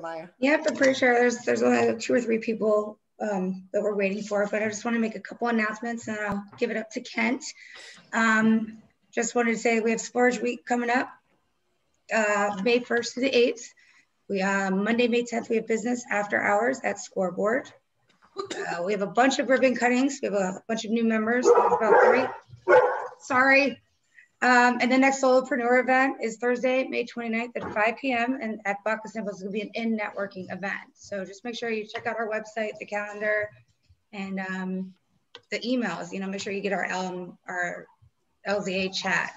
Maya? Yep, I'm pretty sure there's only 2 or 3 people that we're waiting for, but I just want to make a couple announcements and I'll give it up to Kent. Just wanted to say we have Splurge Week coming up, May 1st to the 8th. We Monday, May 10th, we have business after hours at Scoreboard. We have a bunch of ribbon cuttings. We have a bunch of new members. There's about 3. Sorry. And the next Solopreneur event is Thursday, May 29th at 5 p.m. And at Bacchus Nichols, it's going to be an in-networking event. So just make sure you check out our website, the calendar, and the emails. You know, make sure you get our LZA chat.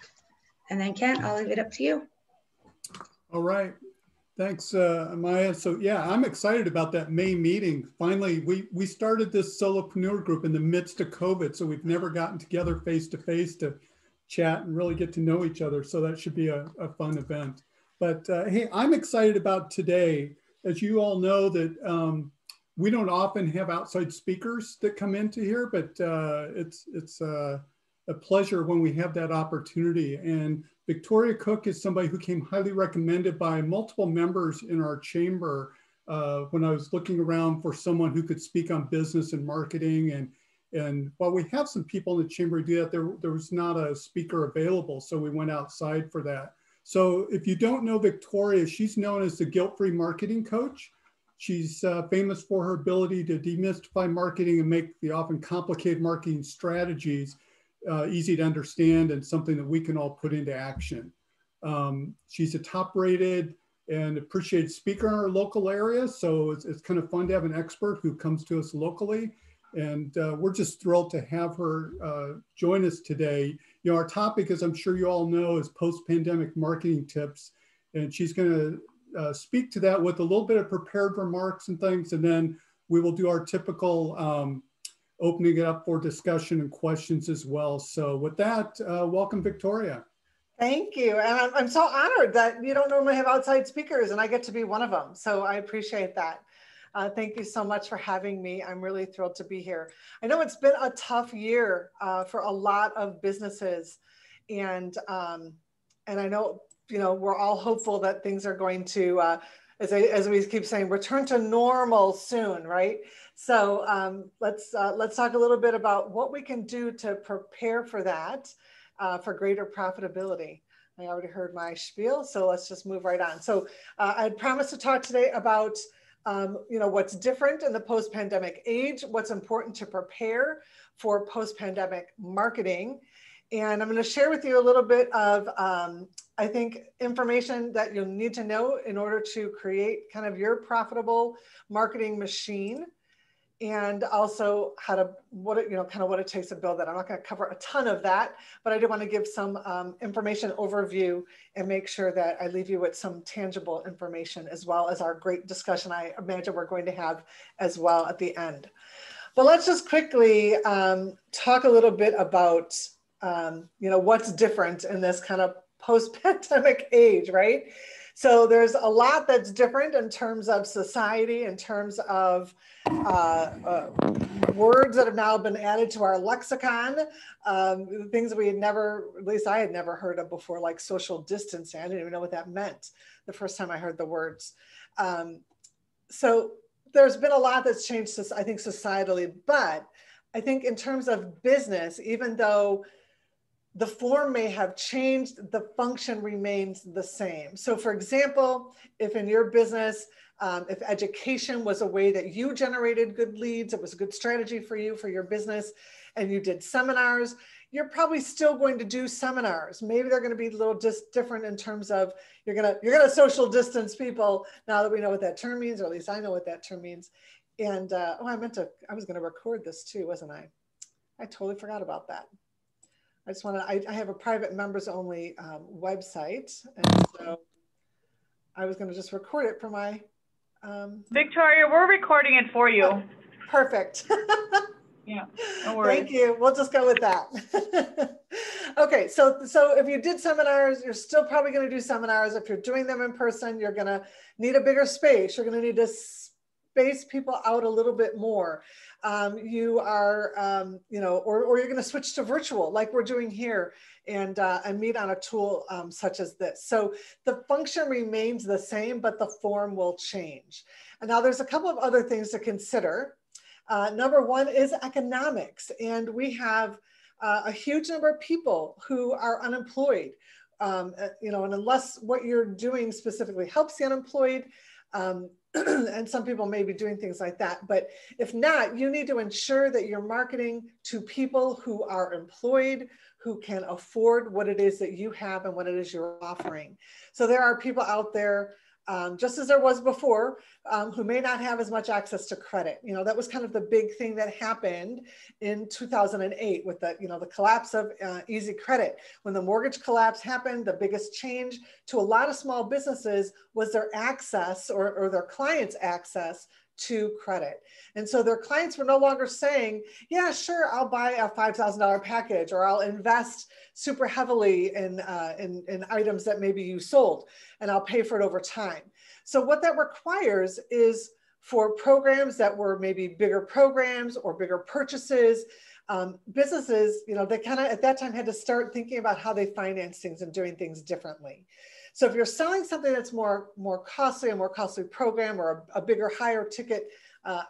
And then Kent, I'll leave it up to you. All right. Thanks, Maya. So yeah, I'm excited about that May meeting. Finally, we started this Solopreneur group in the midst of COVID, so we've never gotten together face-to-face to chat and really get to know each other. So that should be a fun event. But hey, I'm excited about today. As you all know that we don't often have outside speakers that come into here, but it's a pleasure when we have that opportunity. And Victoria Cook is somebody who came highly recommended by multiple members in our chamber when I was looking around for someone who could speak on business and marketing. And while we have some people in the chamber who do that, there was not a speaker available. So we went outside for that. So if you don't know Victoria, she's known as the guilt-free marketing coach. She's famous for her ability to demystify marketing and make the often complicated marketing strategies easy to understand and something that we can all put into action. She's a top-rated and appreciated speaker in our local area. So it's kind of fun to have an expert who comes to us locally. And we're just thrilled to have her join us today. You know, our topic, as I'm sure you all know, is post-pandemic marketing tips. And she's going to speak to that with a little bit of prepared remarks and things. And then we will do our typical opening it up for discussion and questions as well. So with that, welcome, Victoria. Thank you. And I'm so honored that you don't normally have outside speakers and I get to be one of them. So I appreciate that. Thank you so much for having me. I'm really thrilled to be here. I know it's been a tough year for a lot of businesses. And I know, you know, we're all hopeful that things are going to, as we keep saying, return to normal soon, right? So let's talk a little bit about what we can do to prepare for that, for greater profitability. I already heard my spiel, so let's just move right on. So I had promised to talk today about you know, what's different in the post-pandemic age, what's important to prepare for post-pandemic marketing. And I'm going to share with you a little bit of, I think, information that you'll need to know in order to create kind of your profitable marketing machine. And also how to, kind of what it takes to build that. I'm not going to cover a ton of that, but I do want to give some information overview and make sure that I leave you with some tangible information as well as our great discussion I imagine we're going to have as well at the end. But let's just quickly talk a little bit about, you know, what's different in this kind of post-pandemic age, right? So there's a lot that's different in terms of society, in terms of words that have now been added to our lexicon, things that we had never, at least I had never heard of before, like social distancing. I didn't even know what that meant the first time I heard the words. So there's been a lot that's changed, I think, societally, but I think in terms of business, even though the form may have changed, the function remains the same. So for example, if in your business, if education was a way that you generated good leads, it was a good strategy for you, for your business, and you did seminars, you're probably still going to do seminars. Maybe they're going to be a little different in terms of you're gonna social distance people now that we know what that term means, or at least I know what that term means. And oh, I was going to record this too, wasn't I? I totally forgot about that. I just want to, I have a private members only website. And so I was going to just record it for my. Victoria, we're recording it for you. Oh, perfect. Yeah, no worries. Thank you. We'll just go with that. Okay, so if you did seminars, you're still probably going to do seminars. If you're doing them in person, you're going to need a bigger space. You're going to need to space people out a little bit more. You are, you know, or you're going to switch to virtual like we're doing here and meet on a tool such as this. So the function remains the same, but the form will change. And now there's a couple of other things to consider. Number one is economics. And we have a huge number of people who are unemployed. You know, and unless what you're doing specifically helps the unemployed, and some people may be doing things like that, but if not, you need to ensure that you're marketing to people who are employed, who can afford what it is that you have and what it is you're offering. So there are people out there, just as there was before, who may not have as much access to credit. You know, that was kind of the big thing that happened in 2008 with the, you know, the collapse of easy credit. When the mortgage collapse happened, the biggest change to a lot of small businesses was their access or their clients' access to credit. And so their clients were no longer saying, yeah, sure, I'll buy a $5,000 package, or I'll invest super heavily in items that maybe you sold, and I'll pay for it over time. So what that requires is for programs that were maybe bigger programs or bigger purchases, businesses, you know, they kind of at that time had to start thinking about how they finance things and doing things differently. So if you're selling something that's more costly, a more costly program, or a bigger, higher ticket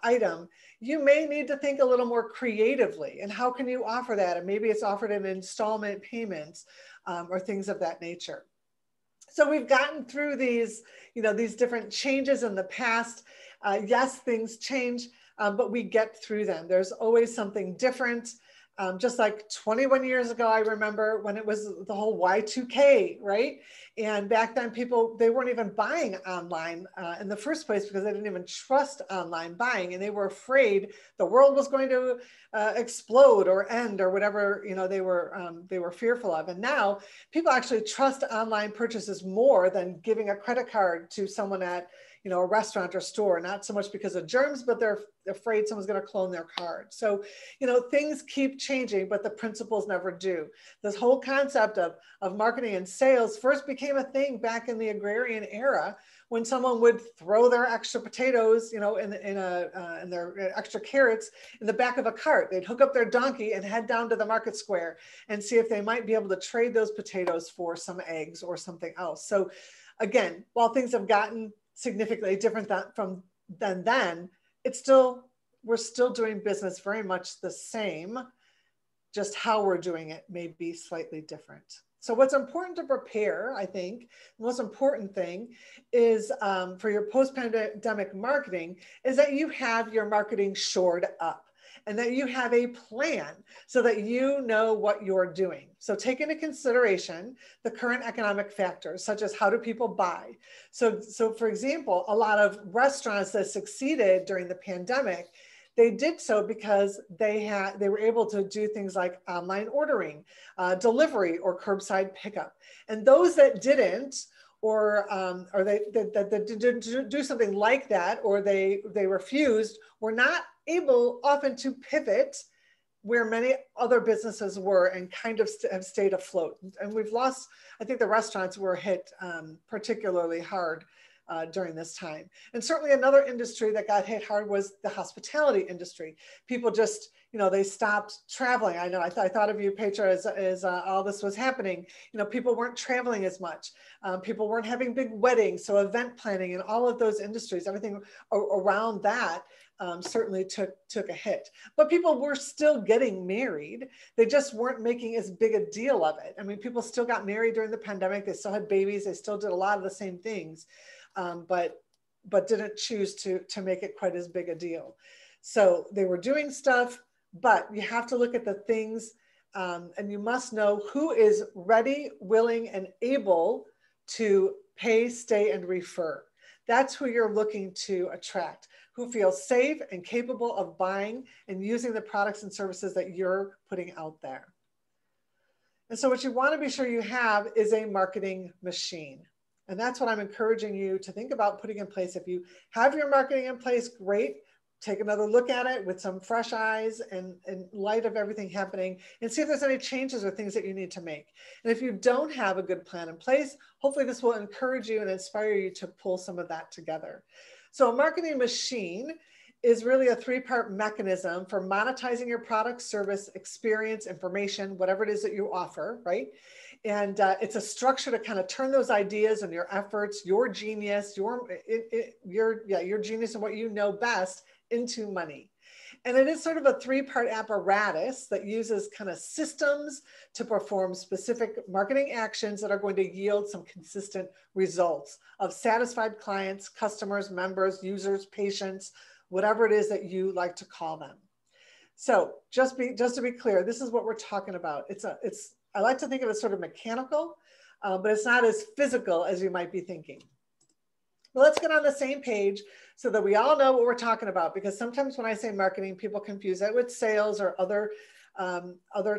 item, you may need to think a little more creatively. And how can you offer that? And maybe it's offered in installment payments or things of that nature. So we've gotten through these, you know, these different changes in the past. Yes, things change, but we get through them. There's always something different. Just like 21 years ago, I remember when it was the whole Y2K, right? And back then people, they weren't even buying online in the first place because they didn't even trust online buying, and they were afraid the world was going to explode or end or whatever, you know, they were fearful of. And now people actually trust online purchases more than giving a credit card to someone at, you know, a restaurant or store, not so much because of germs, but they're afraid someone's going to clone their card. So, you know, things keep changing, but the principles never do. This whole concept of marketing and sales first became a thing back in the agrarian era, when someone would throw their extra potatoes, you know, in their extra carrots in the back of a cart. They'd hook up their donkey and head down to the market square and see if they might be able to trade those potatoes for some eggs or something else. So again, while things have gotten significantly different than then, we're still doing business very much the same, just how we're doing it may be slightly different. So what's important to prepare, I think, the most important thing is for your post-pandemic marketing is that you have your marketing shored up, and that you have a plan so that you know what you're doing. So take into consideration the current economic factors, such as how do people buy? So for example, a lot of restaurants that succeeded during the pandemic, they did so because they were able to do things like online ordering, delivery, or curbside pickup. And those that didn't, or they didn't do something like that, or they refused, were not able often to pivot where many other businesses were and kind of have stayed afloat. And we've lost, I think the restaurants were hit particularly hard during this time. And certainly another industry that got hit hard was the hospitality industry. People just, you know, they stopped traveling. I know I thought of you, Petra, as all this was happening. You know, people weren't traveling as much. People weren't having big weddings. So event planning and all of those industries, everything around that certainly took a hit. But people were still getting married. They just weren't making as big a deal of it. I mean, people still got married during the pandemic. They still had babies. They still did a lot of the same things. But didn't choose to make it quite as big a deal. So they were doing stuff, but you have to look at the things and you must know who is ready, willing, and able to pay, stay, and refer. That's who you're looking to attract, who feels safe and capable of buying and using the products and services that you're putting out there. And so what you want to be sure you have is a marketing machine. And that's what I'm encouraging you to think about putting in place. If you have your marketing in place, great. Take another look at it with some fresh eyes and in light of everything happening, and see if there's any changes or things that you need to make. And if you don't have a good plan in place, hopefully this will encourage you and inspire you to pull some of that together. So a marketing machine is really a three-part mechanism for monetizing your product, service, experience, information, whatever it is that you offer, right? And it's a structure to kind of turn those ideas and your efforts, your genius, your genius and what you know best into money. And it is sort of a three-part apparatus that uses kind of systems to perform specific marketing actions that are going to yield some consistent results of satisfied clients, customers, members, users, patients, whatever it is that you like to call them. So just to be clear, this is what we're talking about. I like to think of it as sort of mechanical, but it's not as physical as you might be thinking. Well, let's get on the same page so that we all know what we're talking about, because sometimes when I say marketing, people confuse that with sales or other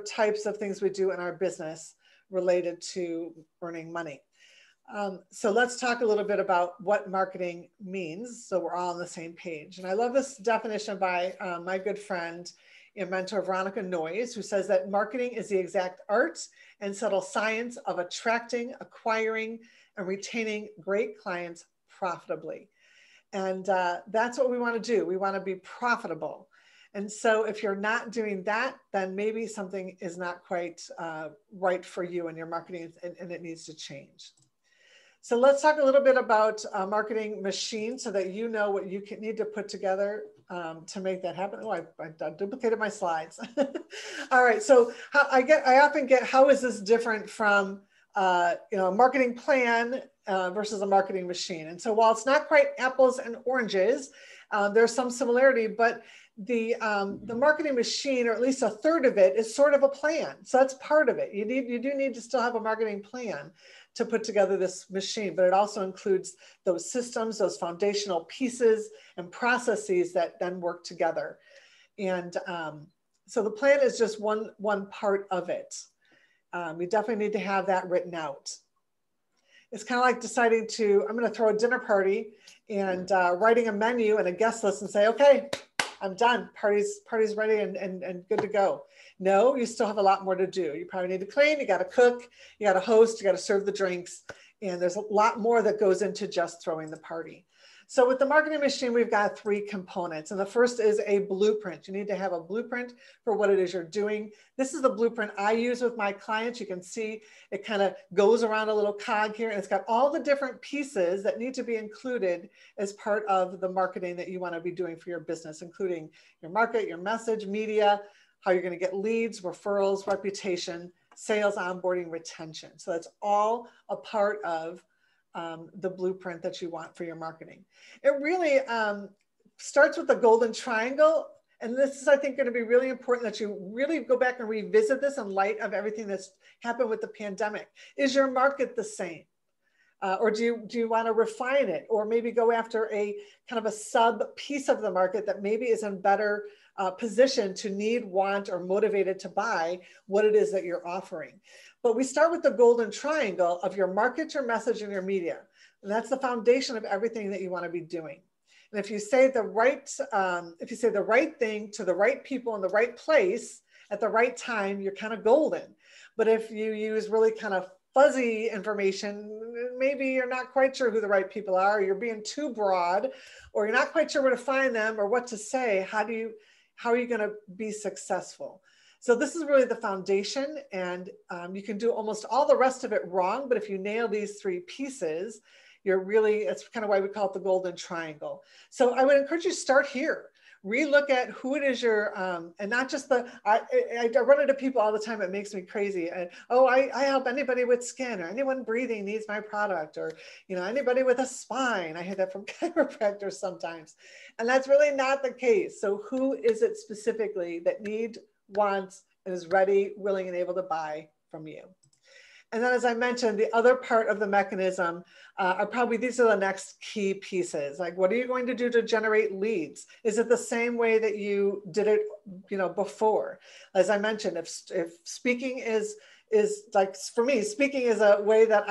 types of things we do in our business related to earning money. So let's talk a little bit about what marketing means, so we're all on the same page. And I love this definition by my good friend and mentor, Veronica Noyes, who says that marketing is the exact art and subtle science of attracting, acquiring, and retaining great clients profitably. And that's what we want to do. We want to be profitable. And so if you're not doing that, then maybe something is not quite right for you in your marketing, and it needs to change. So let's talk a little bit about a marketing machine so that you know what you need to put together to make that happen. Oh, I duplicated my slides. All right, so I often get, how is this different from a marketing plan versus a marketing machine? And so while it's not quite apples and oranges, there's some similarity, but the marketing machine, or at least a third of it, is sort of a plan. So that's part of it. You do need to still have a marketing plan to put together this machine, but it also includes those systems, those foundational pieces and processes that then work together. And so the plan is just one part of it. We definitely need to have that written out. It's kind of like deciding I'm going to throw a dinner party and writing a menu and a guest list and say, okay, I'm done. Party's ready and good to go. No, you still have a lot more to do. You probably need to clean, you got to cook, you got to host, you got to serve the drinks. And there's a lot more that goes into just throwing the party. So with the marketing machine, we've got three components. And the first is a blueprint. You need to have a blueprint for what it is you're doing. This is the blueprint I use with my clients. You can see it kind of goes around a little cog here, and it's got all the different pieces that need to be included as part of the marketing that you want to be doing for your business, including your market, your message, media, how you're going to get leads, referrals, reputation, sales, onboarding, retention. So that's all a part of the blueprint that you want for your marketing. It really starts with the golden triangle. And this is, I think, going to be really important that you really go back and revisit this in light of everything that's happened with the pandemic. Is your market the same? Or do you want to refine it, or maybe go after a kind of a sub piece of the market that maybe is in better position to need, want, or motivated to buy what it is that you're offering? But we start with the golden triangle of your market, your message, and your media. And that's the foundation of everything that you want to be doing. And if you say the right thing to the right people in the right place at the right time, you're kind of golden. But if you use really kind of fuzzy information, maybe you're not quite sure who the right people are, or you're being too broad, or you're not quite sure where to find them or what to say, how are you going to be successful? So this is really the foundation, and you can do almost all the rest of it wrong, but if you nail these three pieces, it's kind of why we call it the golden triangle. So I would encourage you to start here. Relook at who it is and not just I run into people all the time. It makes me crazy. And, I help anybody with skin, or anyone breathing needs my product, or, anybody with a spine. I hear that from chiropractors sometimes. And that's really not the case. So who is it specifically that wants, and is ready, willing, and able to buy from you? And then, as I mentioned, the other part of the mechanism these are the next key pieces. Like, what are you going to do to generate leads? Is it the same way that you did it, before? As I mentioned, if speaking is like, for me, speaking is a way that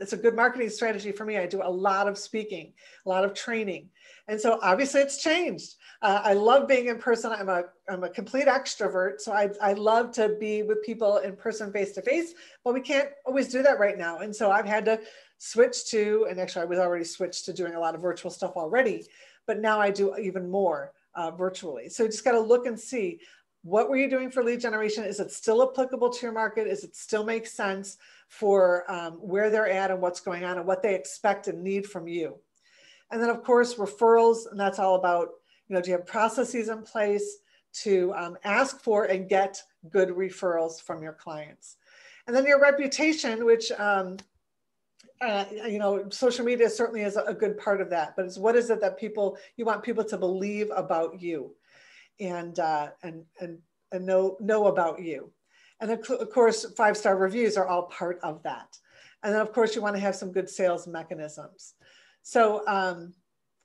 it's a good marketing strategy for me. I do a lot of speaking, a lot of training. And so obviously it's changed. I love being in person. I'm a complete extrovert. So I love to be with people in person, face to face, but we can't always do that right now. And so I've had to switched to, and actually I was already switched to doing a lot of virtual stuff already, but now I do even more virtually. So you just got to look and see, what were you doing for lead generation? Is it still applicable to your market? Is it still make sense for where they're at and what's going on and what they expect and need from you? And then of course, referrals, and that's all about, do you have processes in place to ask for and get good referrals from your clients? And then your reputation, which, social media certainly is a good part of that, but it's what is it that you want people to believe about you and know about you. And of course, 5-star reviews are all part of that. And then of course, you want to have some good sales mechanisms. So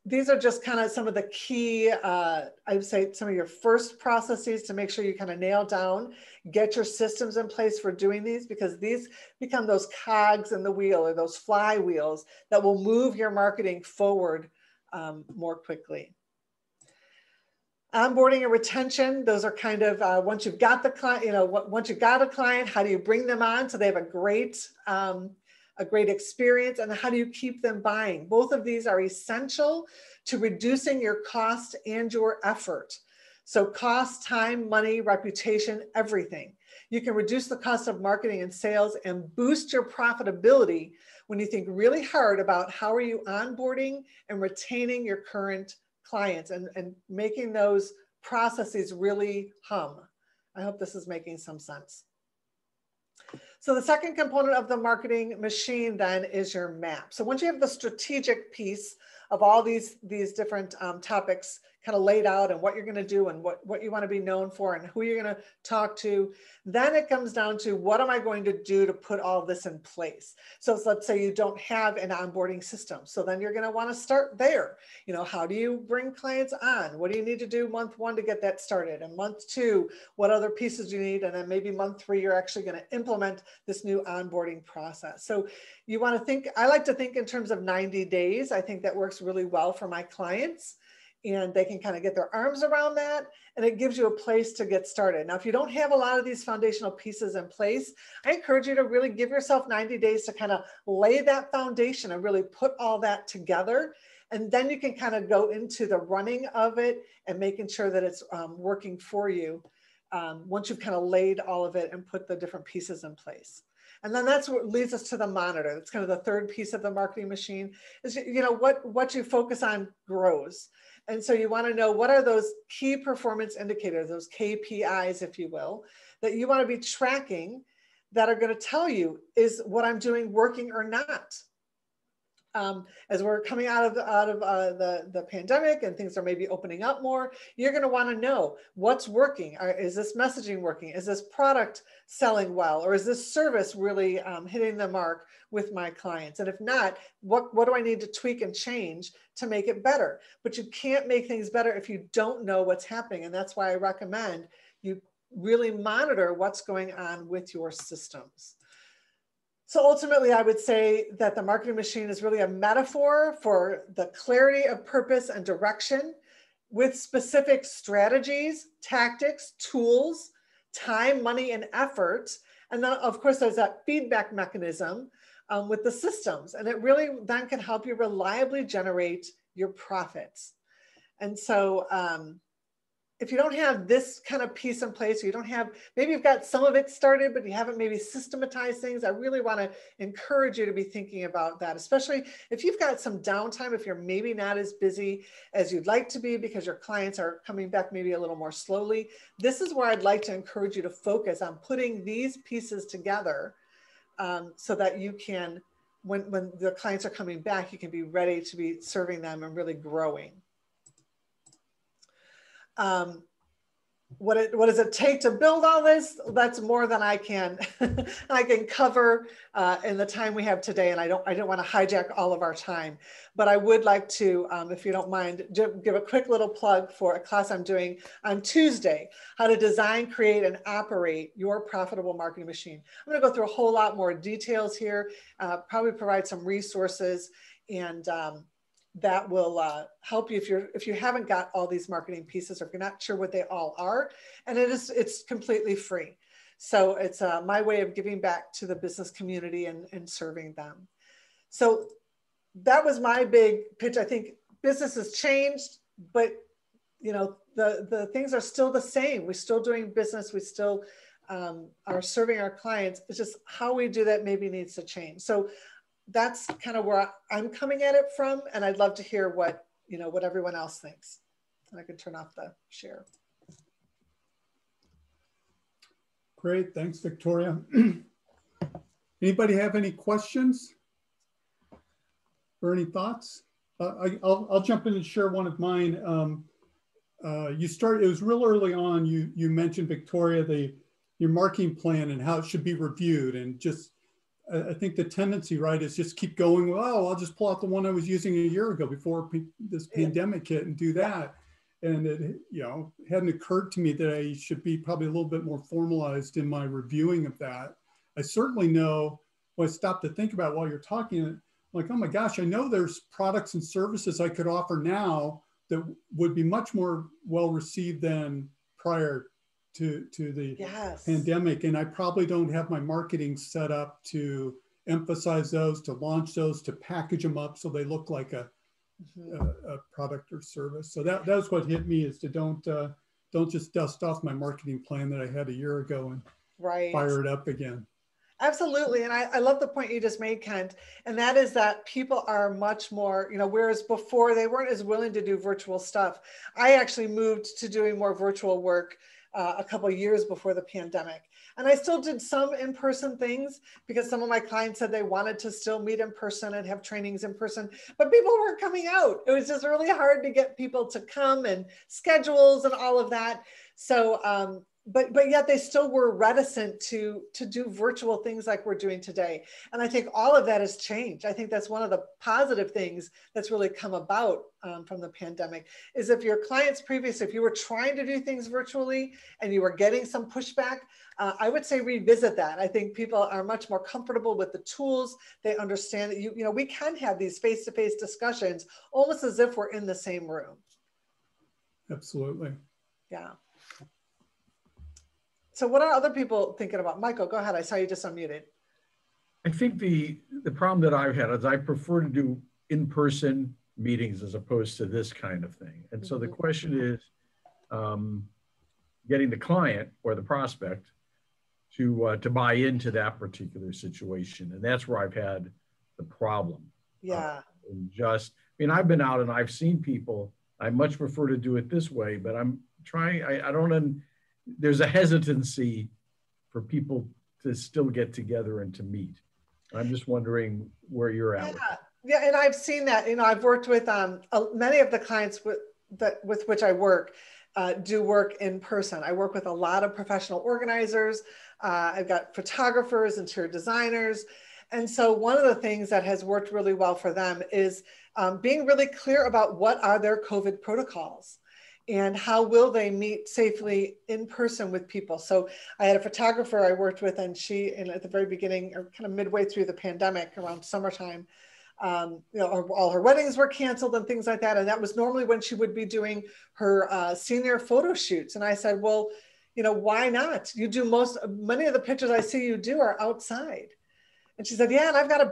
these are just kind of some of the key, I would say some of your first processes to make sure you kind of nail down, get your systems in place for doing these, because these become those cogs in the wheel or those flywheels that will move your marketing forward more quickly. Onboarding and retention, those are kind of, once you've got the client, once you've got a client, how do you bring them on so they have a great experience, and how do you keep them buying? Both of these are essential to reducing your cost and your effort. So cost, time, money, reputation, everything. You can reduce the cost of marketing and sales and boost your profitability when you think really hard about how are you onboarding and retaining your current clients and making those processes really hum. I hope this is making some sense. So the second component of the marketing machine then is your map. So once you have the strategic piece of all these different topics kind of laid out and what you're going to do and what you want to be known for and who you're going to talk to, then it comes down to what am I going to do to put all this in place? So let's say you don't have an onboarding system. So then you're going to want to start there. How do you bring clients on? What do you need to do month 1 to get that started? And month 2, what other pieces do you need? And then maybe month 3, you're actually going to implement this new onboarding process. So you want to think, I like to think in terms of 90 days. I think that works really well for my clients. And they can kind of get their arms around that, and it gives you a place to get started. Now, if you don't have a lot of these foundational pieces in place, I encourage you to really give yourself 90 days to kind of lay that foundation and really put all that together. And then you can kind of go into the running of it and making sure that it's working for you once you've kind of laid all of it and put the different pieces in place. And then that's what leads us to the monitor. That's kind of the third piece of the marketing machine is, what you focus on grows. And so you want to know what are those key performance indicators, those KPIs, if you will, that you want to be tracking that are going to tell you, is what I'm doing working or not? As we're coming out of the pandemic and things are maybe opening up more, you're going to want to know what's working. Is this messaging working? Is this product selling well? Or is this service really hitting the mark with my clients? And if not, what do I need to tweak and change to make it better? But you can't make things better if you don't know what's happening. And that's why I recommend you really monitor what's going on with your systems. So ultimately, I would say that the marketing machine is really a metaphor for the clarity of purpose and direction with specific strategies, tactics, tools, time, money, and effort. And then, of course, there's that feedback mechanism with the systems. And it really then can help you reliably generate your profits. And so if you don't have this kind of piece in place, or you don't have, maybe you've got some of it started, but you haven't maybe systematized things, I really want to encourage you to be thinking about that, especially if you've got some downtime, if you're maybe not as busy as you'd like to be because your clients are coming back maybe a little more slowly. This is where I'd like to encourage you to focus on putting these pieces together so that you can, when the clients are coming back, you can be ready to be serving them and really growing. What does it take to build all this? That's more than I can cover in the time we have today, and I don't want to hijack all of our time. But I would like to, if you don't mind, give a quick little plug for a class I'm doing on Tuesday: how to design, create, and operate your profitable marketing machine. I'm going to go through a whole lot more details here, probably provide some resources, and that will help you if you haven't got all these marketing pieces, or if you're not sure what they all are. And it's completely free. So it's my way of giving back to the business community and serving them. So that was my big pitch. I think business has changed, but you know, the things are still the same. We're still doing business. We still are serving our clients. It's just how we do that maybe needs to change. So that's kind of where I'm coming at it from. And I'd love to hear what, you know, what everyone else thinks. And I can turn off the share. Great, thanks, Victoria. Anybody have any questions or any thoughts? I'll jump in and share one of mine. It was real early on, you mentioned, Victoria, your marketing plan and how it should be reviewed. And just, I think the tendency, right, is just keep going, well, I'll just pull out the one I was using a year ago before this pandemic hit and do that. And it, you know, hadn't occurred to me that I should be probably a little bit more formalized in my reviewing of that. I certainly know, when I stopped to think about while you're talking, I'm like, oh my gosh, I know there's products and services I could offer now that would be much more well received than prior to the pandemic. And I probably don't have my marketing set up to emphasize those, to launch those, to package them up so they look like a product or service. So that was what hit me, is to don't just dust off my marketing plan that I had a year ago and fire it up again. Absolutely. And I love the point you just made, Kent. And that is that people are much more, you know, whereas before they weren't as willing to do virtual stuff. I actually moved to doing more virtual work a couple of years before the pandemic. And I still did some in-person things because some of my clients said they wanted to still meet in person and have trainings in person, but people weren't coming out. It was just really hard to get people to come, and schedules and all of that. So, but yet they still were reticent to do virtual things like we're doing today. And I think all of that has changed. I think that's one of the positive things that's really come about from the pandemic, is if your clients previously, if you were trying to do things virtually and you were getting some pushback, I would say revisit that. I think people are much more comfortable with the tools. They understand that you know, we can have these face-to-face discussions almost as if we're in the same room. Absolutely. Yeah. So what are other people thinking about? Michael, go ahead. I saw you just unmuted. I think the problem that I've had is I prefer to do in-person meetings as opposed to this kind of thing. And so the question is getting the client or the prospect to buy into that particular situation. And that's where I've had the problem. Yeah. And just, I mean, I've been out and I've seen people, I much prefer to do it this way, but I'm trying, there's a hesitancy for people to still get together and to meet. I'm just wondering where you're at. Yeah, and I've seen that. You know, I've worked with many of the clients with which I work do work in person. I work with a lot of professional organizers. I've got photographers, interior designers. And so one of the things that has worked really well for them is being really clear about what are their COVID protocols and how will they meet safely in person with people. So I had a photographer I worked with, and she, at the very beginning, or kind of midway through the pandemic, around summertime, you know, all her weddings were canceled and things like that. And that was normally when she would be doing her senior photo shoots. And I said, well, you know, why not? You do many of the pictures I see you do are outside. And she said, yeah, and I've got a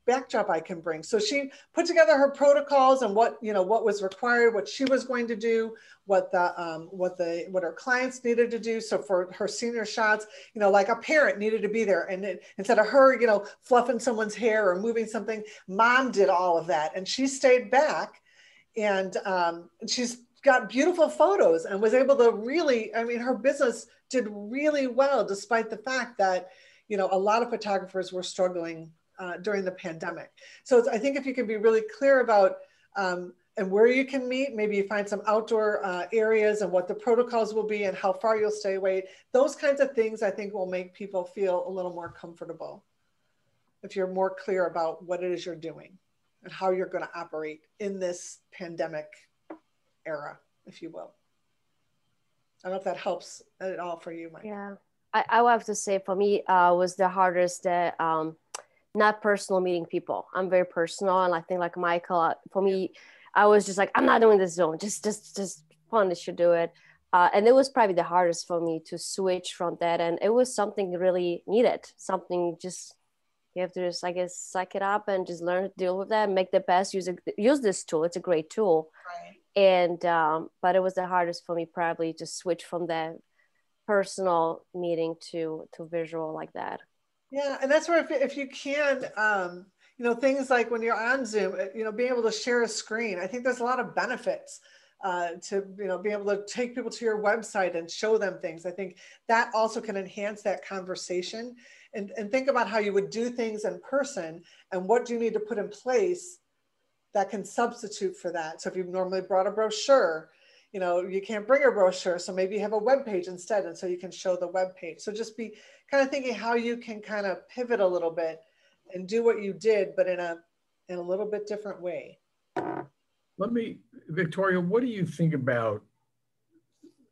backdrop I can bring. So she put together her protocols and what was required, what she was going to do, what her clients needed to do. So for her senior shots, you know, like a parent needed to be there, and instead of her, you know, fluffing someone's hair or moving something, mom did all of that, and she stayed back, and she's got beautiful photos and was able to really, I mean, her business did really well despite the fact that, you know, a lot of photographers were struggling during the pandemic. So I think if you can be really clear about and where you can meet, maybe you find some outdoor areas and what the protocols will be and how far you'll stay away. Those kinds of things I think will make people feel a little more comfortable if you're more clear about what it is you're doing and how you're going to operate in this pandemic era, if you will. I don't know if that helps at all for you, Mike. Yeah. I would have to say for me was the hardest not personal meeting people. I'm very personal, and I think like Michael, for me, I was just like, I'm not doing this Zoom. Just fun should do it, and it was probably the hardest for me to switch from that. And it was something really needed, something just You have to just, I guess, suck it up and just learn to deal with that and make the best, use this tool. It's a great tool. Right. And, but it was the hardest for me probably to switch from that personal meeting to visual like that. Yeah. And that's where if you can, you know, things like when you're on Zoom, you know, being able to share a screen, I think there's a lot of benefits to, you know, be able to take people to your website and show them things. I think that also can enhance that conversation, and think about how you would do things in person and what do you need to put in place that can substitute for that. So if you've normally brought a brochure, you know, you can't bring a brochure, so maybe you have a web page instead, and so you can show the web page. So just be kind of thinking how you can kind of pivot a little bit and do what you did, but in a little bit different way. Victoria, what do you think about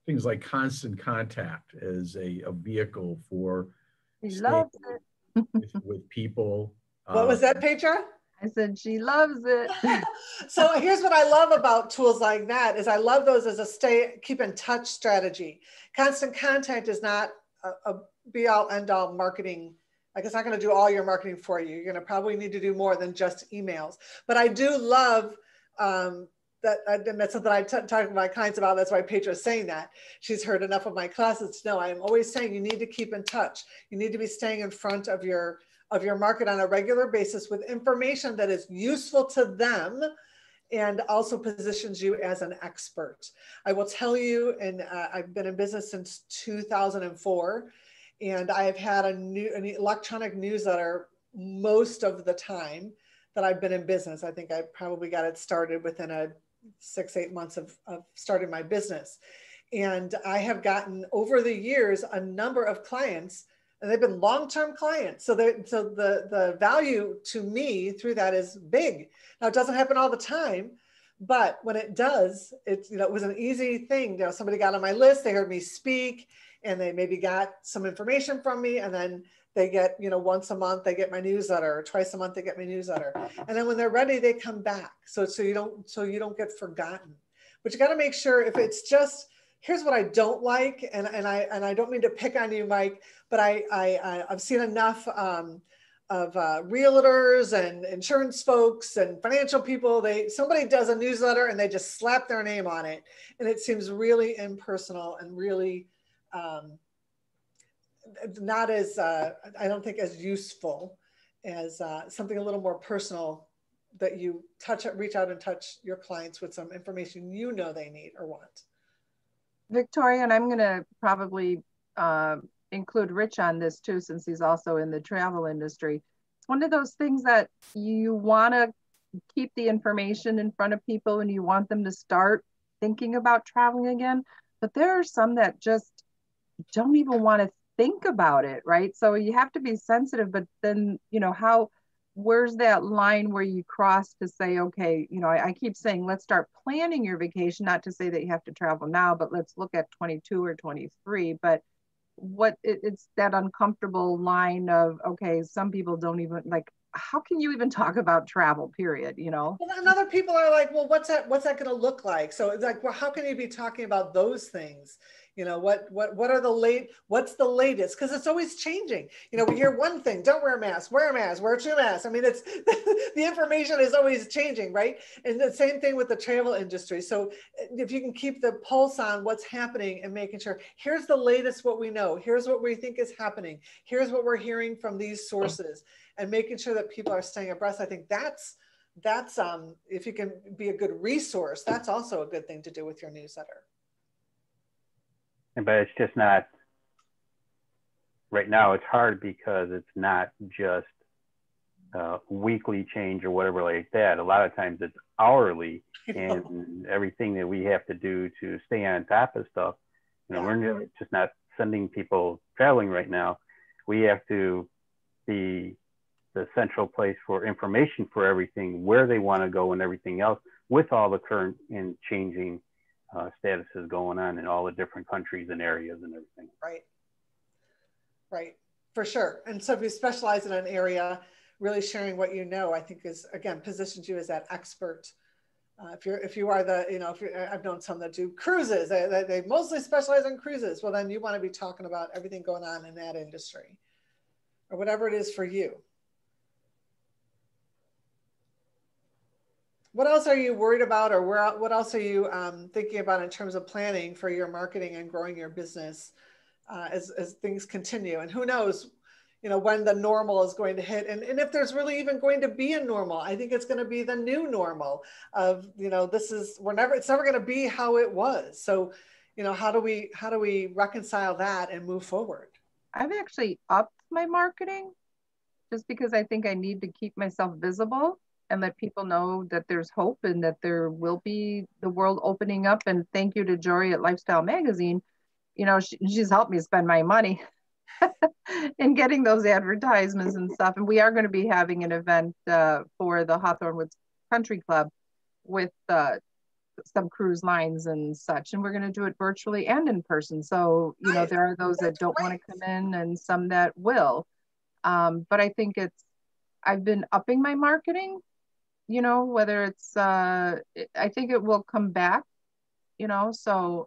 things like Constant Contact as a vehicle for with people? What was that, Petra? I said she loves it. So here's what I love about tools like that is I love those as a keep in touch strategy. Constant Contact is not a be all end all marketing. Like, it's not going to do all your marketing for you. You're going to probably need to do more than just emails. But I do love that, and that's something I talk to my clients about. That's why Petra is saying that. She's heard enough of my classes to know I'm always saying you need to keep in touch. You need to be staying in front of your market on a regular basis with information that is useful to them and also positions you as an expert. I will tell you, and I've been in business since 2004, and I have had an electronic newsletter most of the time that I've been in business. I think I probably got it started within 6-8 months of starting my business. And I have gotten over the years a number of clients, and they've been long-term clients. So the value to me through that is big. Now, it doesn't happen all the time, but when it does, it was an easy thing. You know, somebody got on my list, they heard me speak, and they maybe got some information from me, and then they get, once a month, they get my newsletter, or twice a month, they get my newsletter. And then when they're ready, they come back. So you don't get forgotten. But you got to make sure, if it's just, here's what I don't like, and I don't mean to pick on you, Mike, but I've seen enough of realtors and insurance folks and financial people. Somebody does a newsletter and they just slap their name on it, and it seems really impersonal and really not as I don't think as useful as something a little more personal, that you reach out and touch your clients with some information they need or want. Victoria, and I'm going to probably include Rich on this too, since he's also in the travel industry. It's one of those things that you want to keep the information in front of people and you want them to start thinking about traveling again. But there are some that just don't even want to think about it, right? So you have to be sensitive, but then, where's that line where you cross to say, okay, I keep saying, let's start planning your vacation, not to say that you have to travel now, but let's look at 22 or 23. But it's that uncomfortable line of, okay, some people don't even how can you even talk about travel, period, Well, and other people are like, well, what's that going to look like? So it's like, well, how can you be talking about those things? What's the latest? Because it's always changing. We hear one thing, don't wear a mask, wear 2 masks. I mean, it's the information is always changing, right? And the same thing with the travel industry. So if you can keep the pulse on what's happening and making sure, here's the latest, what we know, here's what we think is happening, here's what we're hearing from these sources, and making sure that people are staying abreast. I think that's if you can be a good resource, that's also a good thing to do with your newsletter. But it's just not, right now it's hard because it's not just weekly change or whatever like that. A lot of times it's hourly, and everything that we have to do to stay on top of stuff, we're just not sending people traveling right now. We have to be the central place for information for everything, where they want to go and everything else, with all the current and changing statuses going on in all the different countries and areas and everything. Right, for sure. And so if you specialize in an area, really sharing what I think is, again, positions you as that expert. If you are I've known some that do cruises, they mostly specialize in cruises. Well, then you want to be talking about everything going on in that industry, or whatever it is for you. What else are you worried about, or what else are you thinking about in terms of planning for your marketing and growing your business as things continue? And who knows, when the normal is going to hit, and if there's really even going to be a normal. I think it's going to be the new normal of, it's never going to be how it was. So, how do we reconcile that and move forward? I've actually upped my marketing just because I think I need to keep myself visible and let people know that there's hope and that there will be the world opening up. And thank you to Jory at Lifestyle Magazine. She's helped me spend my money in getting those advertisements and stuff. And we are going to be having an event for the Hawthorne Woods Country Club with some cruise lines and such. And we're going to do it virtually and in person. So, there are those that don't want to come in and some that will. But I think I've been upping my marketing, whether it's, I think it will come back, so,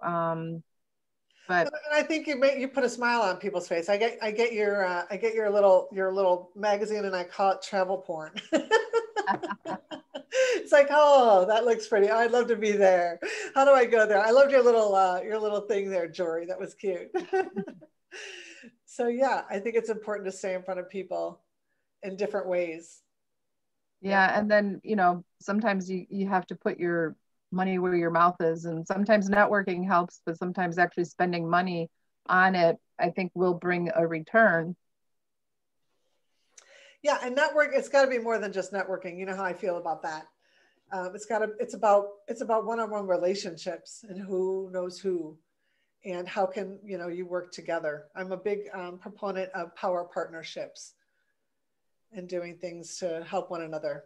but I think you put a smile on people's face. I get your little magazine, and I call it travel porn. It's like, oh, that looks pretty. I'd love to be there. How do I go there? I loved your little thing there, Jory. That was cute. So yeah, I think it's important to stay in front of people in different ways. Yeah. And then, sometimes you have to put your money where your mouth is, and sometimes networking helps, but sometimes actually spending money on it, I think, will bring a return. Yeah. And it's got to be more than just networking. You know how I feel about that. It's about one-on-one relationships and who knows who. And how can, you work together? I'm a big proponent of power partnerships and doing things to help one another.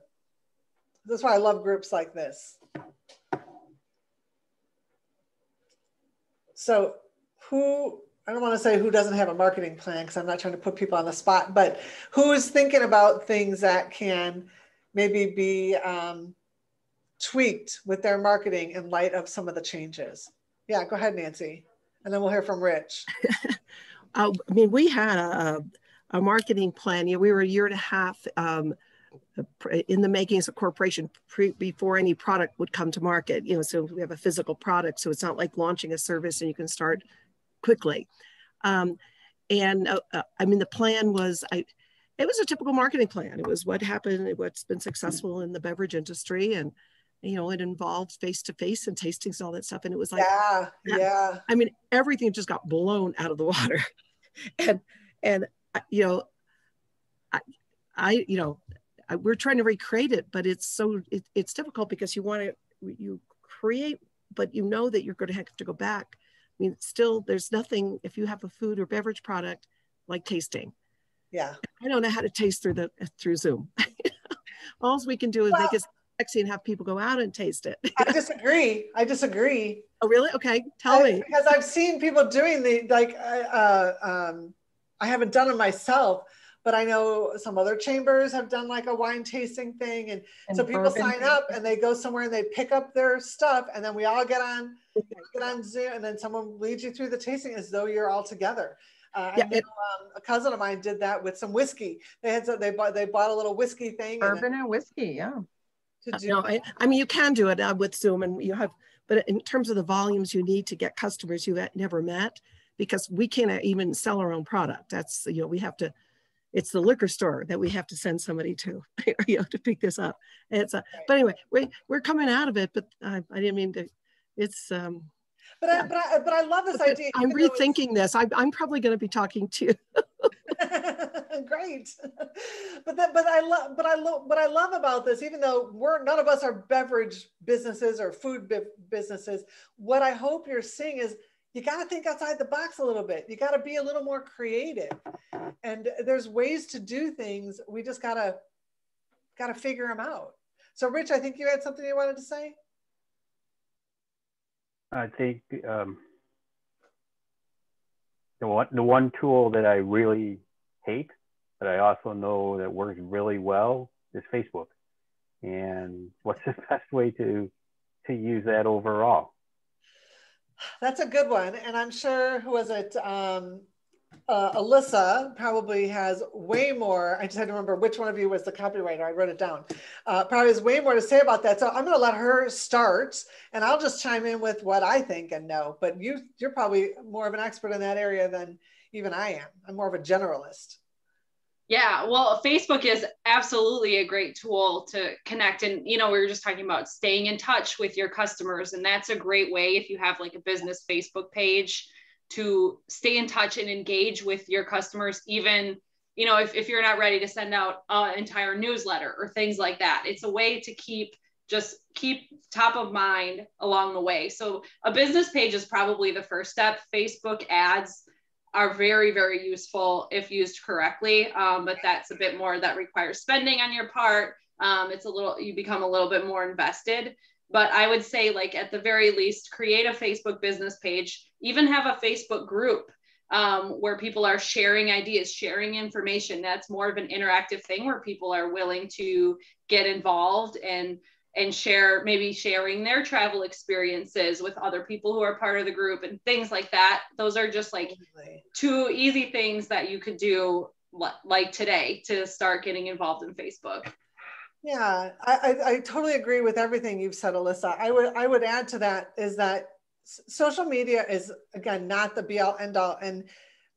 That's why I love groups like this. So I don't want to say who doesn't have a marketing plan, because I'm not trying to put people on the spot, but who's thinking about things that can maybe be tweaked with their marketing in light of some of the changes? Yeah, go ahead, Nancy. And then we'll hear from Rich. We had a marketing plan. We were a year and a half in the making as a corporation before any product would come to market. So we have a physical product, so it's not like launching a service and you can start quickly. The plan was, it was a typical marketing plan. It was what happened, what's been successful in the beverage industry, and it involved face-to-face and tastings and all that stuff. And it was like, yeah. Everything just got blown out of the water. We're trying to recreate it, but it's difficult because you create, but that you're going to have to go back. Still, there's nothing, if you have a food or beverage product, like tasting. Yeah. I don't know how to taste through Zoom. All we can do is make it sexy and have people go out and taste it. I disagree. Oh, really? Okay. Tell me. Because I've seen people doing I haven't done it myself, but I know some other chambers have done like a wine tasting thing. And so people sign up and they go somewhere and they pick up their stuff, and then we all get on Zoom, and then someone leads you through the tasting as though you're all together. I know a cousin of mine did that with some whiskey. They bought a little whiskey thing. Bourbon and whiskey, yeah. You can do it with Zoom, and but in terms of the volumes you need to get customers you never met, because we can't even sell our own product. That's, we have to, it's the liquor store that we have to send somebody to, to pick this up. But anyway, we're coming out of it, but I didn't mean to, it's, But I love this idea. I'm rethinking this. I'm probably going to be talking to you. Great. But what I love about this, even though none of us are beverage businesses or food businesses, what I hope you're seeing is you got to think outside the box a little bit. You got to be a little more creative, and there's ways to do things. We just got to figure them out. So Rich, I think you had something you wanted to say. I think the one tool that I really hate, but I also know that works really well, is Facebook. And what's the best way to use that overall? That's a good one. And I'm sure, who was it? Alyssa probably has way more. I just had to remember which one of you was the copywriter. I wrote it down. Probably has way more to say about that. So I'm going to let her start, and I'll just chime in with what I think and know. But you're probably more of an expert in that area than even I am. I'm more of a generalist. Yeah, well, Facebook is absolutely a great tool to connect. And, we were just talking about staying in touch with your customers. And that's a great way if you have like a business Facebook page to stay in touch and engage with your customers, even, if you're not ready to send out an entire newsletter or things like that. It's a way to keep top of mind along the way. So a business page is probably the first step. Facebook ads are very, very useful if used correctly. But that's a bit more that requires spending on your part. You become a little bit more invested. But I would say, like, at the very least, create a Facebook business page, even have a Facebook group where people are sharing ideas, sharing information. That's more of an interactive thing where people are willing to get involved and sharing their travel experiences with other people who are part of the group and things like that. Those are just like two easy things that you could do like today to start getting involved in Facebook. Yeah, I totally agree with everything you've said, Alyssa. I would add to that is that social media is, again, not the be all end all. And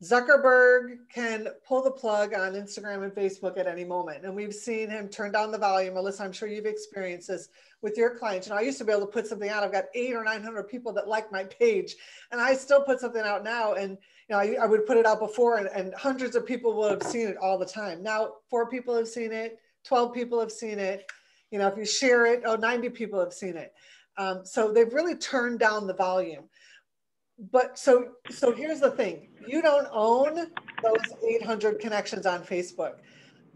Zuckerberg can pull the plug on Instagram and Facebook at any moment. And we've seen him turn down the volume. Alyssa, I'm sure you've experienced this with your clients. I used to be able to put something out. I've got 800 or 900 people that like my page, and I still put something out now. And I would put it out before, and hundreds of people will have seen it all the time. Now, 4 people have seen it. 12 people have seen it. If you share it, 90 people have seen it. So they've really turned down the volume. But so here's the thing. You don't own those 800 connections on Facebook.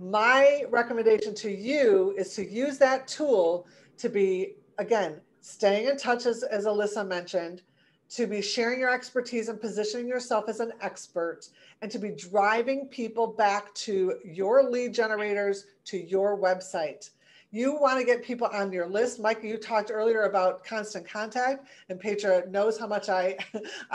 My recommendation to you is to use that tool to be, again, staying in touch, as Alyssa mentioned, to be sharing your expertise and positioning yourself as an expert, and to be driving people back to your lead generators, to your website. You want to get people on your list. Micah, you talked earlier about constant contact, and Petra knows how much I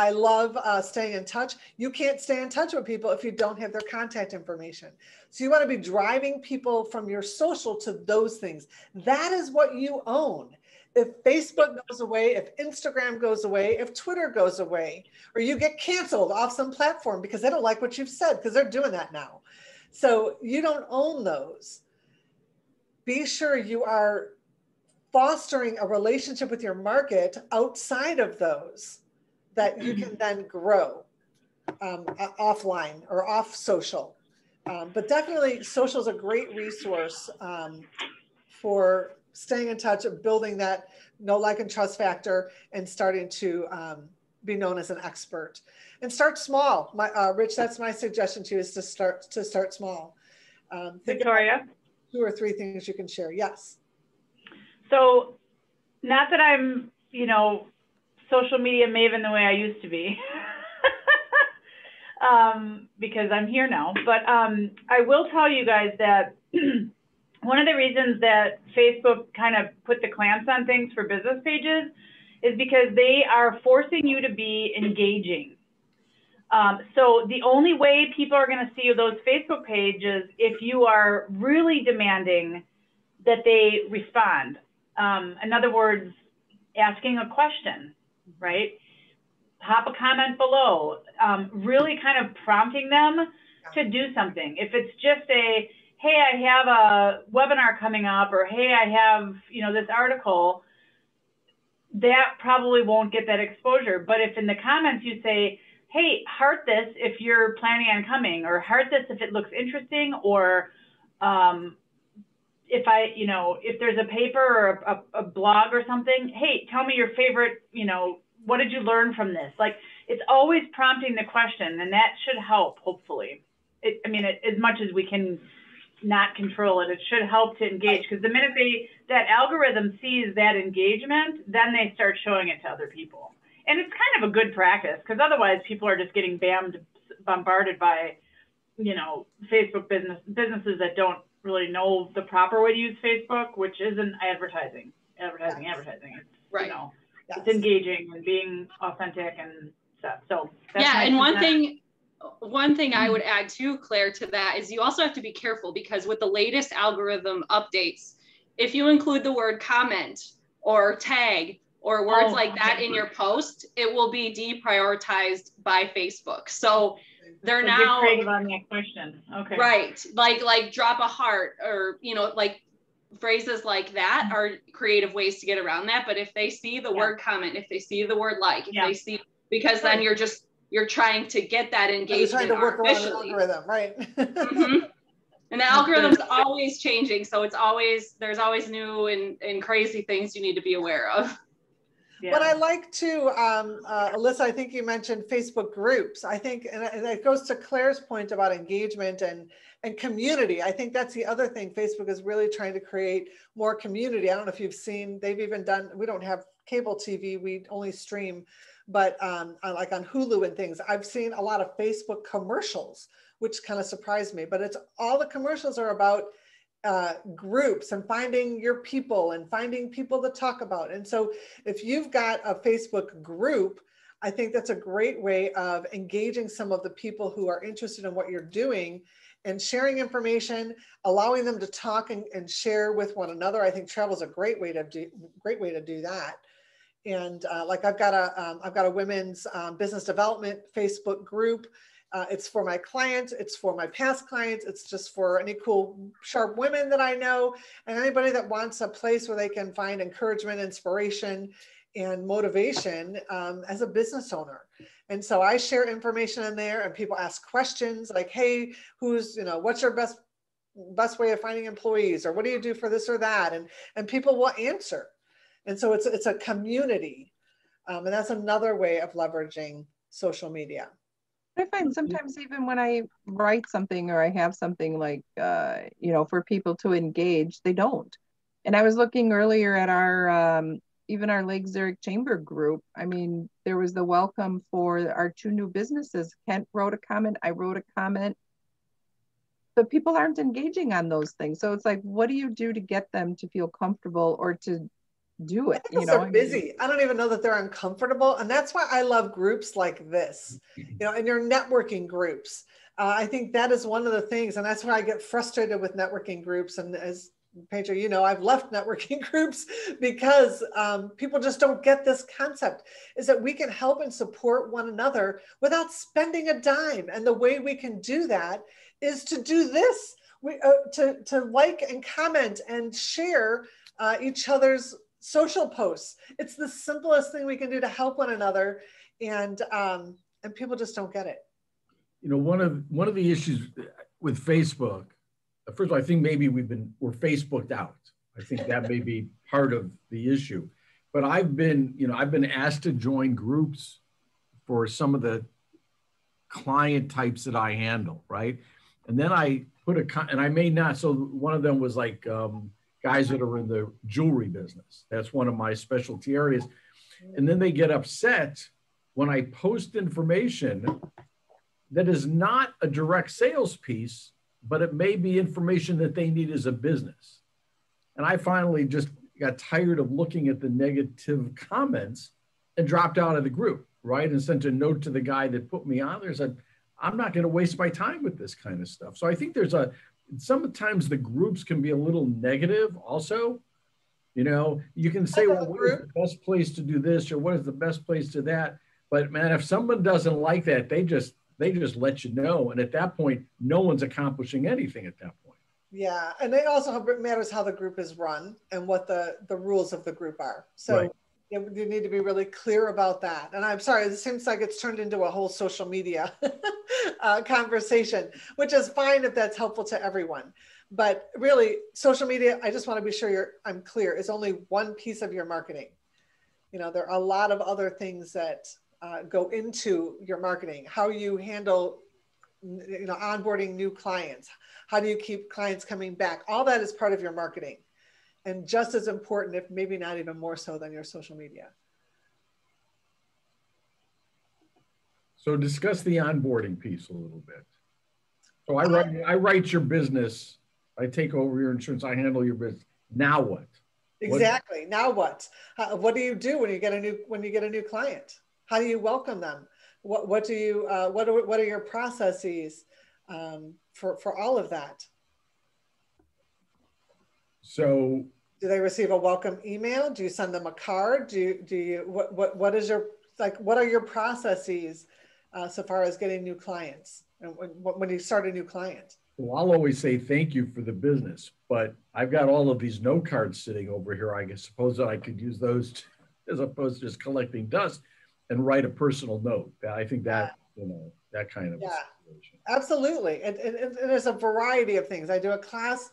love staying in touch. You can't stay in touch with people if you don't have their contact information. So you want to be driving people from your social to those things. That is what you own. If Facebook goes away, if Instagram goes away, if Twitter goes away, or you get canceled off some platform because they don't like what you've said, because they're doing that now. So you don't own those. Be sure you are fostering a relationship with your market outside of those that you can then grow offline or off social. But definitely social is a great resource for staying in touch, building that know, like, and trust factor, and starting to be known as an expert. And start small. Rich, that's my suggestion to you, is to start small. Victoria? 2 or 3 things you can share. Yes. So, not that I'm, social media maven the way I used to be, because I'm here now. But I will tell you guys that one of the reasons that Facebook kind of put the clamps on things for business pages is because they are forcing you to be engaging. So the only way people are going to see those Facebook pages if you are really demanding that they respond. In other words, asking a question, right? Pop a comment below, really kind of prompting them to do something. If it's just a, hey, I have a webinar coming up, or hey, I have, this article, that probably won't get that exposure. But if in the comments you say, hey, heart this if you're planning on coming, or heart this if it looks interesting, or if there's a paper or a blog or something, hey, tell me your favorite, what did you learn from this? Like, it's always prompting the question, and that should help, hopefully. As much as we can not control it, it should help to engage, because the minute that algorithm sees that engagement, then they start showing it to other people. And it's kind of a good practice, because otherwise people are just getting bombarded by, Facebook businesses that don't really know the proper way to use Facebook, which isn't advertising. It's, right. It's engaging and being authentic and stuff. So that's and one thing one thing I would add too, Claire, to that is you also have to be careful, because with the latest algorithm updates, if you include the word comment or tag or words like that in your post, it will be deprioritized by Facebook. So they're now creative on that question. Okay. Right. Like drop a heart, or, you know, like phrases like that are creative ways to get around that. But if they see the word comment, if they see the word like, if they see, because then you're trying to get that engagement. You're trying to work around the algorithm, right? Mm-hmm. And the algorithm's always changing. So there's always new and crazy things you need to be aware of. Yeah. But I like to, Alyssa, I think you mentioned Facebook groups. I think, and it goes to Claire's point about engagement and community. I think that's the other thing. Facebook is really trying to create more community. I don't know if you've seen, they've even done, we don't have cable TV, we only stream, but like on Hulu and things, I've seen a lot of Facebook commercials, which kind of surprised me, but it's all the commercials are about groups and finding your people and finding people to talk about. And so if you've got a Facebook group, I think that's a great way of engaging some of the people who are interested in what you're doing and sharing information, allowing them to talk and share with one another. I think travel is a great way to do that. And like I've got a women's business development Facebook group. It's for my clients, it's for my past clients, it's just for any cool, sharp women that I know, and anybody that wants a place where they can find encouragement, inspiration, and motivation as a business owner. And so I share information in there, and people ask questions like, hey, what's your best way of finding employees, or what do you do for this or that? And people will answer. And so it's a community. And that's another way of leveraging social media. I find sometimes even when I write something or I have something like, for people to engage, they don't. And I was looking earlier at even our Lake Zurich Chamber group. I mean, there was the welcome for our 2 new businesses. Kent wrote a comment, I wrote a comment, but people aren't engaging on those things. So it's like, what do you do to get them to feel comfortable or to do it? They're busy. I don't even know that they're uncomfortable. And that's why I love groups like this, and your networking groups. I think that is one of the things. And that's why I get frustrated with networking groups. And as Pedro, I've left networking groups because people just don't get this concept, is that we can help and support one another without spending a dime. And the way we can do that is to do this, to like and comment and share each other's social posts. It's the simplest thing we can do to help one another, and people just don't get it. One of the issues with Facebook, first of all, I think maybe we're Facebooked out. I think that may be part of the issue. But I've been asked to join groups for some of the client types that I handle, right? And then I and I may not. So one of them was like guys that are in the jewelry business. That's one of my specialty areas. And then they get upset when I post information that is not a direct sales piece, but it may be information that they need as a business. And I finally just got tired of looking at the negative comments and dropped out of the group, right? And sent a note to the guy that put me on there and said, I'm not going to waste my time with this kind of stuff. So I think sometimes the groups can be a little negative also. You can say, well, what is the best place to do this, or what is the best place to that? But man, if someone doesn't like that, they just let you know. And at that point, no one's accomplishing anything at that point. Yeah. And it also matters how the group is run and what the rules of the group are. So right. You need to be really clear about that. And I'm sorry, it seems like it's turned into a whole social media conversation, which is fine if that's helpful to everyone. But really, social media, I just want to be sure I'm clear, is only one piece of your marketing. There are a lot of other things that go into your marketing, how you handle, onboarding new clients, how do you keep clients coming back? All that is part of your marketing. And just as important, if maybe not even more so, than your social media. So discuss the onboarding piece a little bit. So I write your business, I take over your insurance, I handle your business. Now what? Exactly. Now what? What do you do when you get a new client? How do you welcome them? what do you, what are your processes for all of that? So do they receive a welcome email? Do you send them a card? Do you what is your, like, what are your processes so far as getting new clients and when you start a new client? Well, I'll always say thank you for the business, but I've got all of these note cards sitting over here. I suppose that I could use those as opposed to just collecting dust and write a personal note. I think that, you know, that kind of a situation. Absolutely. And there's a variety of things. I do a class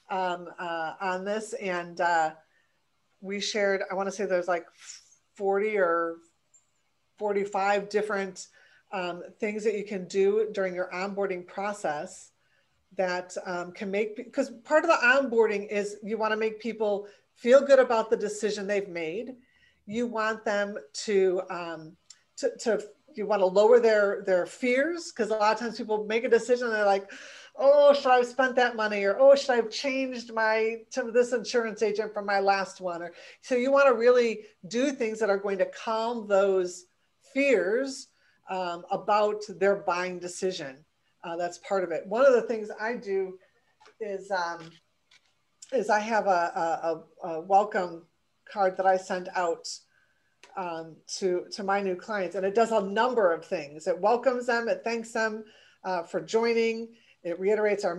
on this, and we shared, I want to say there's like 40 or 45 different things that you can do during your onboarding process that can make, because part of the onboarding is you want to make people feel good about the decision they've made. You want them to you want to lower their fears, because a lot of times people make a decision and they're like, oh, should I have spent that money? Or, oh, should I have changed to this insurance agent from my last one? Or, so you want to really do things that are going to calm those fears about their buying decision. That's part of it. One of the things I do is I have a welcome card that I send out to my new clients, and it does a number of things. It welcomes them, it thanks them for joining, it reiterates our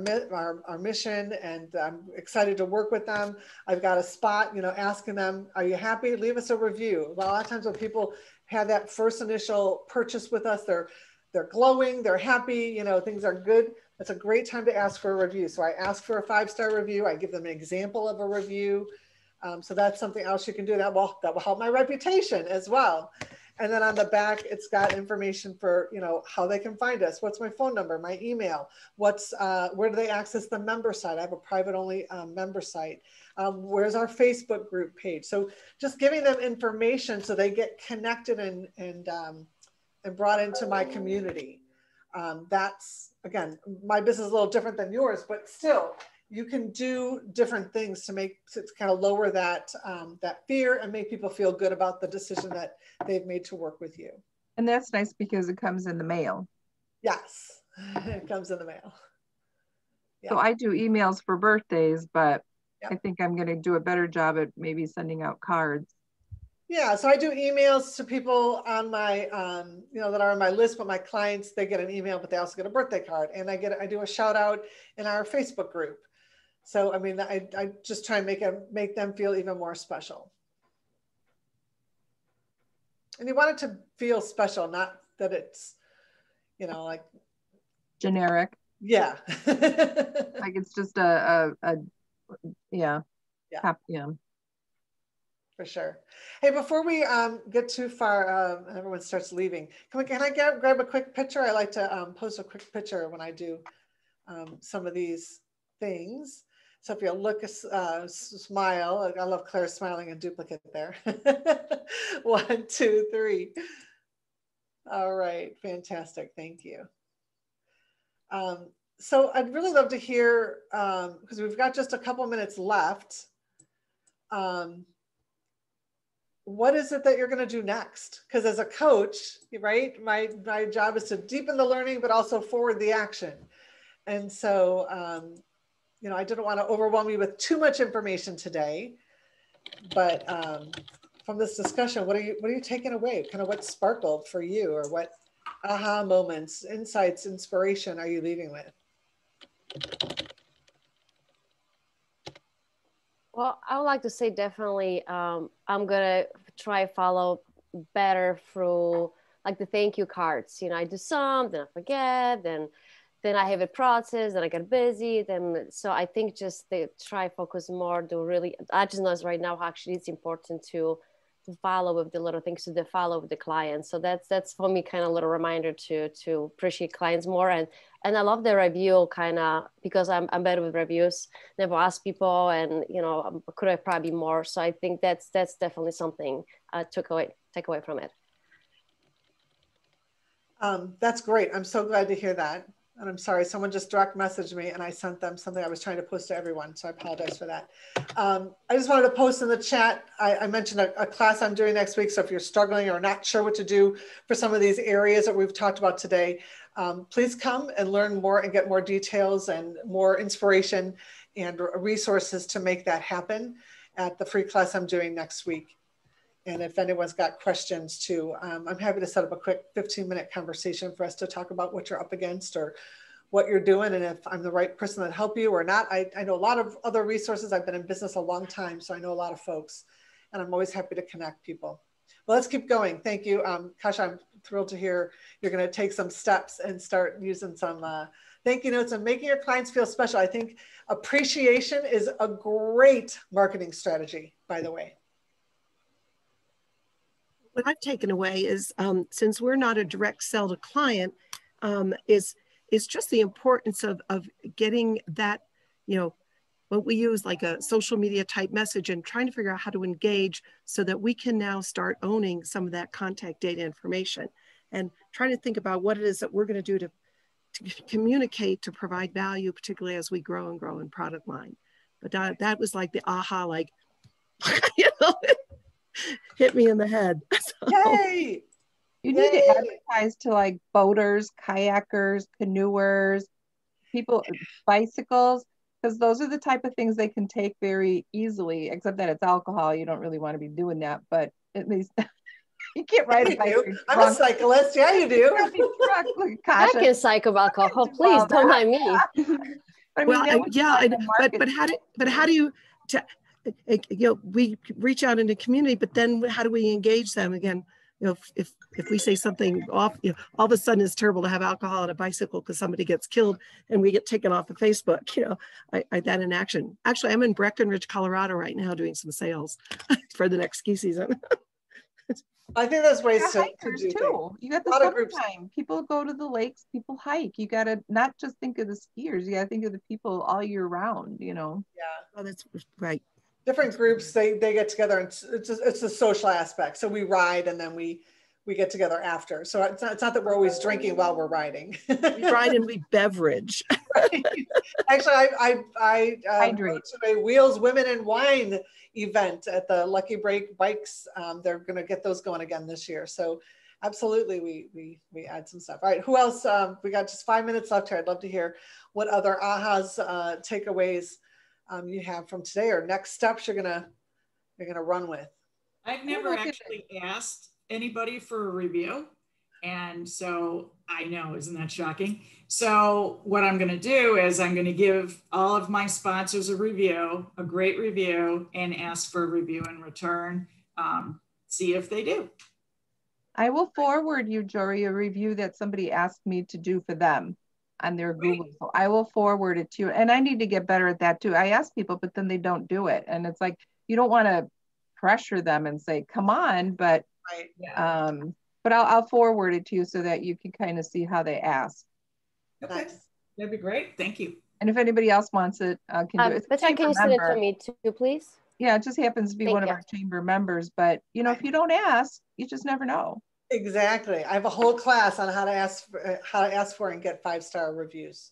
mission, and I'm excited to work with them. I've got a spot, you know, asking them, are you happy? Leave us a review. Well, a lot of times when people have that first initial purchase with us, they're glowing, they're happy, you know, things are good. That's a great time to ask for a review. So I ask for a 5-star review. I give them an example of a review. So that's something else you can do that will help my reputation as well. And then on the back, it's got information for, you know, how they can find us. What's my phone number, my email, where do they access the member site? I have a private only member site. Where's our Facebook group page? So just giving them information so they get connected and brought into my community. That's, again, my business is a little different than yours, but still, you can do different things to kind of lower that fear and make people feel good about the decision that they've made to work with you. And that's nice because it comes in the mail. Yes, it comes in the mail. Yeah. So I do emails for birthdays, but I think I'm going to do a better job at maybe sending out cards. Yeah, so I do emails to people on my, you know, that are on my list, but my clients, they get an email, but they also get a birthday card. And I do a shout out in our Facebook group. So, I mean, I just try and make them feel even more special. And you want it to feel special, not that it's, you know, like generic. Yeah. Like it's just yeah. For sure. Hey, before we get too far, everyone starts leaving. Can I grab a quick picture? I like to post a quick picture when I do some of these things. So if you look, smile. I love Claire smiling and duplicate there. 1, 2, 3. All right, fantastic. Thank you. So I'd really love to hear, because we've got just a couple minutes left. What is it that you're going to do next? Because as a coach, right, my job is to deepen the learning, but also forward the action. And so, you know, I didn't want to overwhelm you with too much information today, but from this discussion, what are you taking away? Kind of what sparkled for you, or what aha moments, insights, inspiration are you leaving with? Well, I would like to say definitely I'm going to try follow better through like the thank you cards. You know, I do some, then I forget, then I have a process, then I get busy. So I think just they try focus more to really, I just know right now, actually it's important to follow with the little things, to follow with the clients. So that's for me kind of a little reminder to appreciate clients more. And I love the review kind of, because I'm better with reviews, never ask people, and, you know, could I probably more. So I think that's definitely something I take away from it. That's great. I'm so glad to hear that. And I'm sorry, someone just direct messaged me and I sent them something I was trying to post to everyone. So I apologize for that. I just wanted to post in the chat. I mentioned a class I'm doing next week. So if you're struggling or not sure what to do for some of these areas that we've talked about today, please come and learn more and get more details and more inspiration and resources to make that happen at the free class I'm doing next week. And if anyone's got questions too, I'm happy to set up a quick 15-minute conversation for us to talk about what you're up against or what you're doing and if I'm the right person to help you or not. I know a lot of other resources. I've been in business a long time, so I know a lot of folks, and I'm always happy to connect people. Well, let's keep going. Thank you. Kasha, I'm thrilled to hear you're going to take some steps and start using some thank you notes and making your clients feel special. I think appreciation is a great marketing strategy, by the way. What I've taken away is, since we're not a direct sell to client, is just the importance of getting that, what we use like a social media type message and trying to figure out how to engage so that we can now start owning some of that contact data information and trying to think about what it is that we're going to do to communicate, to provide value, particularly as we grow and grow in product line. But that was like the aha, like, hit me in the head. So. Yay! You need to advertise to like boaters, kayakers, canoers, people, bicycles, because those are the type of things they can take very easily, except that it's alcohol. You don't really want to be doing that, but at least you can't ride a bike. I'm a cyclist. Yeah, you do. I can cycle alcohol. Please don't mind me. I mean, but how do you, we reach out in the community, but then how do we engage them again? If we say something off, all of a sudden it's terrible to have alcohol on a bicycle because somebody gets killed and we get taken off of Facebook. That in action. Actually, I'm in Breckenridge, Colorado right now doing some sales for the next ski season. I think there's ways to do too. You got the summertime. People go to the lakes. People hike. You got to not just think of the skiers. You got to think of the people all year round. Yeah. Oh, that's right. Different groups, they get together and it's a social aspect. So we ride and then we get together after. So it's not that we're always drinking while we're riding. We ride and we beverage. Right. Actually, I hydrate. To a Wheels Women and Wine event at the Lucky Break Bikes. They're going to get those going again this year. So absolutely, we add some stuff. All right, who else? We got just 5 minutes left here. I'd love to hear what other ahas, takeaways you have from today or next steps you're gonna run with. I've never actually asked anybody for a review, and so I know, isn't that shocking? So what I'm going to do is I'm going to give all of my sponsors a great review, and ask for a review in return. See if they do. I will forward you, Jory, a review that somebody asked me to do for them on their Google. So I will forward it to you. And I need to get better at that too. I ask people, but then they don't do it. And it's like, you don't want to pressure them and say, come on, but, but I'll forward it to you so that you can kind of see how they ask. Okay. Nice. That'd be great. Thank you. And if anybody else wants it, can do it. But can you send it to me too, please? Yeah, it just happens to be one of our chamber members, but if you don't ask, you just never know. Exactly. I have a whole class on how to ask for and get 5-star reviews.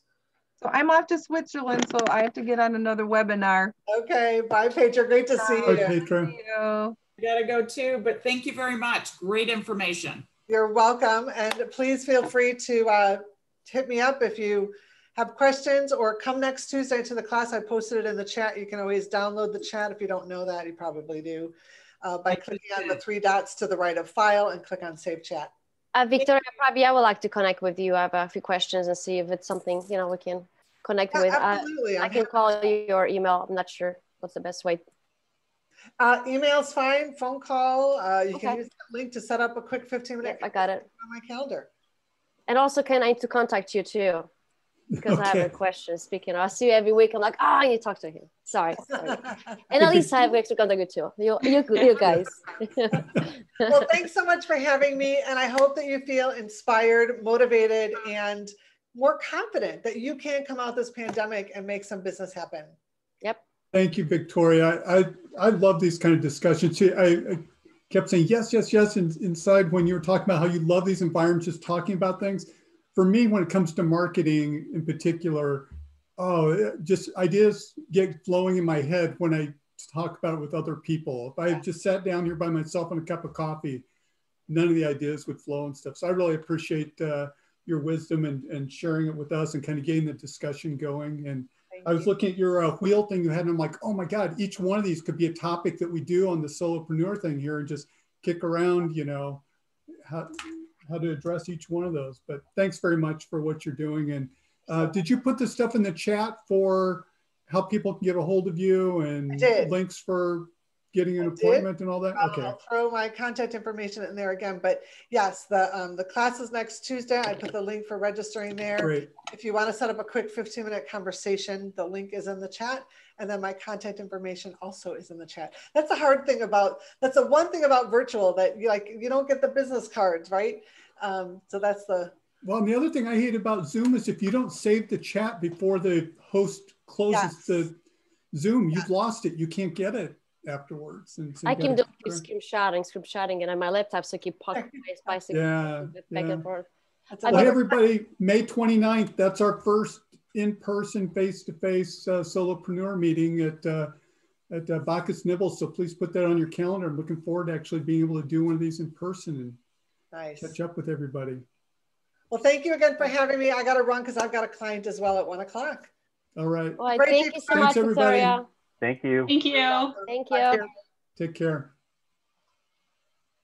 So I'm off to Switzerland, so I have to get on another webinar. Okay. Bye, Petra. Great to see you. Bye, Petra. See you. I gotta go too, but thank you very much. Great information. You're welcome. And please feel free to hit me up if you have questions or come next Tuesday to the class. I posted it in the chat. You can always download the chat. If you don't know that, you probably do. By clicking on the 3 dots to the right of file and click on Save Chat. Victoria, probably I would like to connect with you. I have a few questions and see if it's something, we can connect with. Absolutely. I can call you or email. I'm not sure what's the best way. Email's fine, phone call. You can use that link to set up a quick 15-minute. I got it. On my calendar. And also, can I need to contact you too? Because I have a question. Speaking of, I see you every week. I'm like, I need to talk to him. Sorry. And at least I have extra contact with you. You guys. Well, thanks so much for having me. And I hope that you feel inspired, motivated, and more confident that you can come out this pandemic and make some business happen. Yep. Thank you, Victoria. I love these kind of discussions. I kept saying yes, yes, yes inside when you were talking about how you love these environments, just talking about things. for me, when it comes to marketing in particular, just ideas get flowing in my head when I talk about it with other people. If I just sat down here by myself on a cup of coffee, none of the ideas would flow and stuff. So I really appreciate your wisdom and sharing it with us and kind of getting the discussion going. And I was looking at your wheel thing you had, and I'm like, oh my God, each one of these could be a topic that we do on the solopreneur thing here and just kick around, you know, how to address each one of those. But thanks very much for what you're doing. And did you put the stuff in the chat for how people can get a hold of you and links for getting an appointment and all that? Okay. I'll throw my contact information in there again, but yes, the class is next Tuesday. I put the link for registering there. Great. If you want to set up a quick 15-minute conversation, the link is in the chat. And then my contact information also is in the chat. That's the hard thing about, that's the one thing about virtual that you don't get the business cards, right? So that's the. Well, and the other thing I hate about Zoom is if you don't save the chat before the host closes the Zoom, you've lost it. You can't get it afterwards. And so I can do screenshotting and on my laptop, so I keep pocket back and forth. Well, everybody, May 29th, that's our first in-person, face-to-face solopreneur meeting at Bacchus Nibbles. So please put that on your calendar. I'm looking forward to actually being able to do one of these in person and catch up with everybody. Well, thank you again for having me. I got to run because I've got a client as well at 1 o'clock. All right. Well, thank you so much, everybody. Victoria. Thank you. Thank you. Thank you. Take care.